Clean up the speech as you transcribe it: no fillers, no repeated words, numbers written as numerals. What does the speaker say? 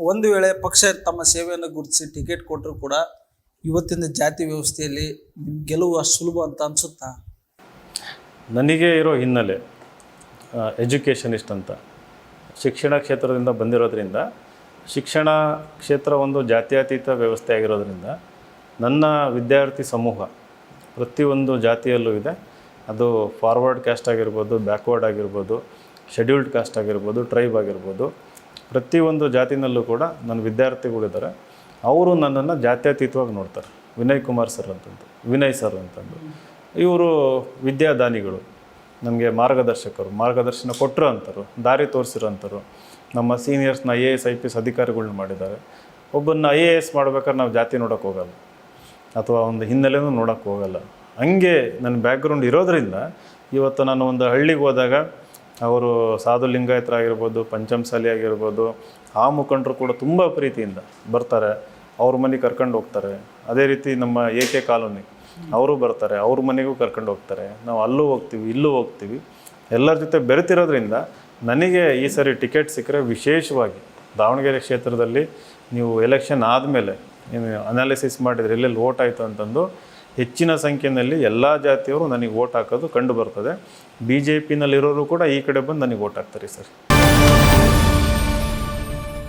ಒಂದು ವೇಳೆ ಪಕ್ಷ ತಮ್ಮ ಸೇವೆಯನ್ನು ಗುರುತಿಸಿ ಟಿಕೆಟ್ ಕೊಟ್ಟರು ಕೂಡ ಇವತ್ತಿನ ಜಾತಿ ವ್ಯವಸ್ಥೆಯಲ್ಲಿ ಗೆಲುವು ಅಷ್ಟು ಸುಲಭ ಅಂತ ಅನಿಸುತ್ತಾ? ನನಗೆ ಇರೋ ಹಿನ್ನೆಲೆ ಎಜುಕೇಷನಿಸ್ಟ್ ಅಂತ ಶಿಕ್ಷಣ ಕ್ಷೇತ್ರದಿಂದ ಬಂದಿರೋದ್ರಿಂದ, ಶಿಕ್ಷಣ ಕ್ಷೇತ್ರ ಒಂದು ಜಾತ್ಯತೀತ ವ್ಯವಸ್ಥೆ ಆಗಿರೋದ್ರಿಂದ ನನ್ನ ವಿದ್ಯಾರ್ಥಿ ಸಮೂಹ ಪ್ರತಿಯೊಂದು ಜಾತಿಯಲ್ಲೂ ಇದೆ. ಅದು ಫಾರ್ವರ್ಡ್ ಕ್ಯಾಸ್ಟ್ ಆಗಿರ್ಬೋದು, ಬ್ಯಾಕ್ವರ್ಡ್ ಆಗಿರ್ಬೋದು, ಶೆಡ್ಯೂಲ್ಡ್ ಕಾಸ್ಟ್ ಆಗಿರ್ಬೋದು, ಟ್ರೈಬ್ ಆಗಿರ್ಬೋದು, ಪ್ರತಿಯೊಂದು ಜಾತಿನಲ್ಲೂ ಕೂಡ ನನ್ನ ವಿದ್ಯಾರ್ಥಿಗಳಿದ್ದಾರೆ. ಅವರು ನನ್ನನ್ನು ಜಾತ್ಯತೀತವಾಗಿ ನೋಡ್ತಾರೆ. ವಿನಯ್ ಕುಮಾರ್ ಸರ್ ಅಂತಂದು, ವಿನಯ್ ಸರ್ ಅಂತಂದು, ಇವರು ವಿದ್ಯಾದಾನಿಗಳು, ನನಗೆ ಮಾರ್ಗದರ್ಶನ ಕೊಟ್ಟರು ಅಂತಾರೆ, ದಾರಿ ತೋರಿಸಿರೋ ಅಂತಾರೆ. ನಮ್ಮ ಸೀನಿಯರ್ಸ್ನ IAS IPS ಅಧಿಕಾರಿಗಳನ್ನ ಮಾಡಿದ್ದಾರೆ. ಒಬ್ಬನ್ನ IAS ಮಾಡ್ಬೇಕಾದ್ರೆ ನಾವು ಜಾತಿ ನೋಡೋಕ್ಕೆ ಹೋಗಲ್ಲ, ಅಥವಾ ಒಂದು ಹಿನ್ನೆಲೆನೂ ನೋಡೋಕ್ಕೆ ಹೋಗಲ್ಲ. ಹಂಗೆ ನನ್ನ ಬ್ಯಾಕ್ಗ್ರೌಂಡ್ ಇರೋದರಿಂದ ಇವತ್ತು ನಾನು ಒಂದು ಹಳ್ಳಿಗೆ ಹೋದಾಗ ಅವರು ಸಾಧು ಲಿಂಗಾಯತರಾಗಿರ್ಬೋದು, ಪಂಚಮಸಾಲಿ ಆಗಿರ್ಬೋದು, ಆ ಮುಖಂಡರು ಕೂಡ ತುಂಬ ಪ್ರೀತಿಯಿಂದ ಬರ್ತಾರೆ, ಅವ್ರ ಮನೆಗೆ ಕರ್ಕೊಂಡು ಹೋಗ್ತಾರೆ. ಅದೇ ರೀತಿ ನಮ್ಮ AK ಕಾಲೋನಿ ಅವರು ಬರ್ತಾರೆ, ಅವ್ರ ಮನೆಗೂ ಕರ್ಕೊಂಡು ಹೋಗ್ತಾರೆ. ನಾವು ಅಲ್ಲೂ ಹೋಗ್ತೀವಿ, ಇಲ್ಲೂ ಹೋಗ್ತೀವಿ. ಎಲ್ಲರ ಜೊತೆ ಬೆರೆತಿರೋದ್ರಿಂದ ನನಗೆ ಈ ಸರಿ ಟಿಕೆಟ್ ಸಿಕ್ಕರೆ, ವಿಶೇಷವಾಗಿ ದಾವಣಗೆರೆ ಕ್ಷೇತ್ರದಲ್ಲಿ ನೀವು ಎಲೆಕ್ಷನ್ ಆದಮೇಲೆ ನೀವು ಅನಾಲಿಸಿಸ್ ಮಾಡಿದರೆ ಎಲ್ಲೆಲ್ಲಿ ವೋಟ್ ಆಯಿತು ಅಂತಂದು ಹೆಚ್ಚಿನ ಸಂಖ್ಯೆಯಲ್ಲಿ ಎಲ್ಲ ಜಾತಿಯವರು ನನಗೆ ವೋಟ್ ಹಾಕೋದು ಕಂಡು ಬರ್ತದೆ. BJPನಲ್ಲಿರೋರು ಕೂಡ ಈ ಕಡೆ ಬಂದು ನನಗೆ ವೋಟ್ ಹಾಕ್ತಾರೆ ಸರ್.